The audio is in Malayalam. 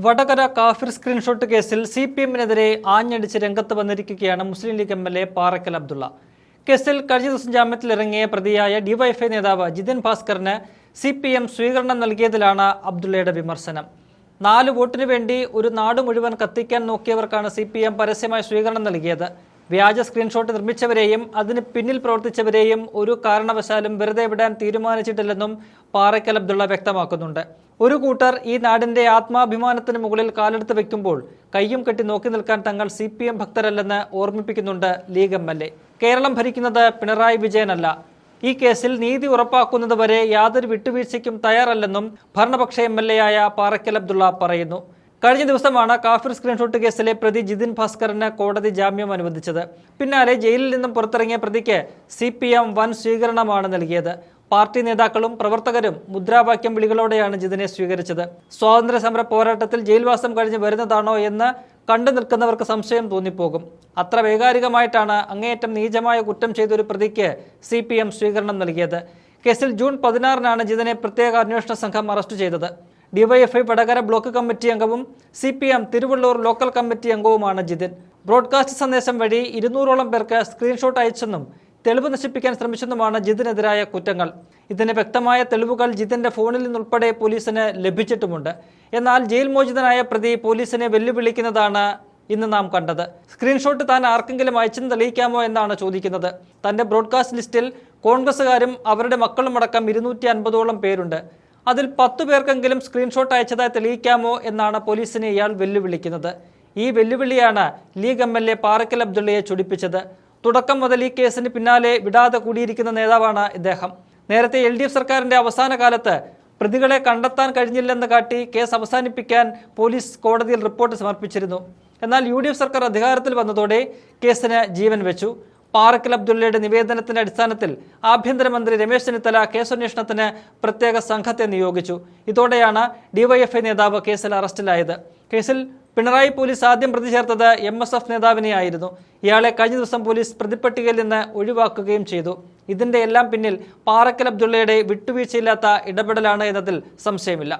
വടകര കാഫിർ സ്ക്രീൻഷോട്ട് കേസിൽ CPM-നെതിരെ ആഞ്ഞടിച്ച് രംഗത്ത് വന്നിരിക്കുകയാണ് മുസ്ലിം ലീഗ് MLA പാറക്കൽ അബ്ദുള്ള. കേസിൽ കഴിഞ്ഞ ദിവസം ജാമ്യത്തിലിറങ്ങിയ പ്രതിയായ DYFI നേതാവ് ജിതിൻ ഭാസ്കറിന് CPM സ്വീകരണം നൽകിയതിലാണ് അബ്ദുള്ളയുടെ വിമർശനം. 4 വോട്ടിനു വേണ്ടി ഒരു നാട് മുഴുവൻ കത്തിക്കാൻ നോക്കിയവർക്കാണ് CPM പരസ്യമായി സ്വീകരണം നൽകിയത്. വ്യാജ സ്ക്രീൻഷോട്ട് നിർമ്മിച്ചവരെയും അതിന് പിന്നിൽ പ്രവർത്തിച്ചവരെയും ഒരു കാരണവശാലും വെറുതെ വിടാൻ തീരുമാനിച്ചിട്ടില്ലെന്നും പാറക്കൽ അബ്ദുള്ള വ്യക്തമാക്കുന്നുണ്ട്. ഒരു കൂട്ടർ ഈ നാടിന്റെ ആത്മാഭിമാനത്തിന് മുകളിൽ കാലെടുത്ത് വെക്കുമ്പോൾ കയ്യും കെട്ടി നോക്കി നിൽക്കാൻ തങ്ങൾ CPM ഭക്തരല്ലെന്ന് ഓർമ്മിപ്പിക്കുന്നുണ്ട് ലീഗ് MLA. കേരളം ഭരിക്കുന്നത് പിണറായി വിജയനല്ല. ഈ കേസിൽ നീതി ഉറപ്പാക്കുന്നതുവരെ യാതൊരു വിട്ടുവീഴ്ചയ്ക്കും തയ്യാറല്ലെന്നും ഭരണപക്ഷ MLA ആയ പാറക്കൽ അബ്ദുള്ള പറയുന്നു. കഴിഞ്ഞ ദിവസമാണ് കാഫിർ സ്ക്രീൻഷോട്ട് കേസിലെ പ്രതി ജിതിൻ ഭാസ്കറിന് കോടതി ജാമ്യം അനുവദിച്ചത്. പിന്നാലെ ജയിലിൽ നിന്നും പുറത്തിറങ്ങിയ പ്രതിക്ക് CPM വൻ സ്വീകരണമാണ് നൽകിയത്. പാർട്ടി നേതാക്കളും പ്രവർത്തകരും മുദ്രാവാക്യം വിളികളോടെയാണ് ജിതിനെ സ്വീകരിച്ചത്. സ്വാതന്ത്ര്യ സമര പോരാട്ടത്തിൽ ജയിൽവാസം കഴിഞ്ഞ് വരുന്നതാണോ എന്ന് കണ്ടു നിൽക്കുന്നവർക്ക് സംശയം തോന്നിപ്പോകും. അത്ര വൈകാരികമായിട്ടാണ് അങ്ങേയറ്റം നീചമായ കുറ്റം ചെയ്തൊരു പ്രതിക്ക് CPM സ്വീകരണം നൽകിയത്. കേസിൽ ജൂൺ 16-നാണ് ജിതിനെ പ്രത്യേക അന്വേഷണ സംഘം അറസ്റ്റ് ചെയ്തത്. DYFI വടകര ബ്ലോക്ക് കമ്മിറ്റി അംഗവും CPM തിരുവള്ളൂർ ലോക്കൽ കമ്മിറ്റി അംഗവുമാണ് ജിതിൻ. ബ്രോഡ്കാസ്റ്റ് സന്ദേശം വഴി 200ഓളം പേർക്ക് സ്ക്രീൻഷോട്ട് അയച്ചെന്നും തെളിവ് നശിപ്പിക്കാൻ ശ്രമിച്ചെന്നുമാണ് ജിതിനെതിരായ കുറ്റങ്ങൾ. ഇതിന് വ്യക്തമായ തെളിവുകൾ ജിതിന്റെ ഫോണിൽ നിന്നുൾപ്പെടെ പോലീസിന് ലഭിച്ചിട്ടുമുണ്ട്. എന്നാൽ ജയിൽ മോചിതനായ പ്രതി പോലീസിനെ വെല്ലുവിളിക്കുന്നതാണ് ഇന്ന് നാം കണ്ടത്. സ്ക്രീൻഷോട്ട് താൻ ആർക്കെങ്കിലും അയച്ചെന്ന് തെളിയിക്കാമോ എന്നാണ് ചോദിക്കുന്നത്. തന്റെ ബ്രോഡ്കാസ്റ്റ് ലിസ്റ്റിൽ കോൺഗ്രസുകാരും അവരുടെ മക്കളുമടക്കം 250ഓളം പേരുണ്ട്. അതിൽ 10 പേർക്കെങ്കിലും സ്ക്രീൻഷോട്ട് അയച്ചതായി തെളിയിക്കാമോ എന്നാണ് പോലീസിനെ ഇയാൾ വെല്ലുവിളിക്കുന്നത്. ഈ വെല്ലുവിളിയാണ് ലീഗ് MLA പാറക്കൽ അബ്ദുള്ളയെ ചൊടിപ്പിച്ചത്. തുടക്കം മുതൽ ഈ കേസിന് പിന്നാലെ വിടാതെ കൂടിയിരിക്കുന്ന നേതാവാണ് ഇദ്ദേഹം. നേരത്തെ LDF സർക്കാരിന്റെ അവസാന കാലത്ത് പ്രതികളെ കണ്ടെത്താൻ കഴിഞ്ഞില്ലെന്ന് കാട്ടി കേസ് അവസാനിപ്പിക്കാൻ പോലീസ് കോടതിയിൽ റിപ്പോർട്ട് സമർപ്പിച്ചിരുന്നു. എന്നാൽ UDF സർക്കാർ അധികാരത്തിൽ വന്നതോടെ കേസിന് ജീവൻ വെച്ചു. പാറക്കൽ അബ്ദുള്ളയുടെ നിവേദനത്തിന്റെ അടിസ്ഥാനത്തിൽ ആഭ്യന്തരമന്ത്രി രമേശ് ചെന്നിത്തല കേസന്വേഷണത്തിന് പ്രത്യേക സംഘത്തെ നിയോഗിച്ചു. ഇതോടെയാണ് DYFI നേതാവ് കേസിൽ അറസ്റ്റിലായത്. കേസിൽ പിണറായി പോലീസ് ആദ്യം പ്രതി ചേർത്തത് MSF നേതാവിനെയായിരുന്നു. ഇയാളെ കഴിഞ്ഞ ദിവസം പോലീസ് പ്രതിപ്പട്ടികയിൽ നിന്ന് ഒഴിവാക്കുകയും ചെയ്തു. ഇതിന്റെ എല്ലാം പിന്നിൽ പാറക്കൽ അബ്ദുള്ളയുടെ വിട്ടുവീഴ്ചയില്ലാത്ത ഇടപെടലാണ് എന്നതിൽ സംശയമില്ല.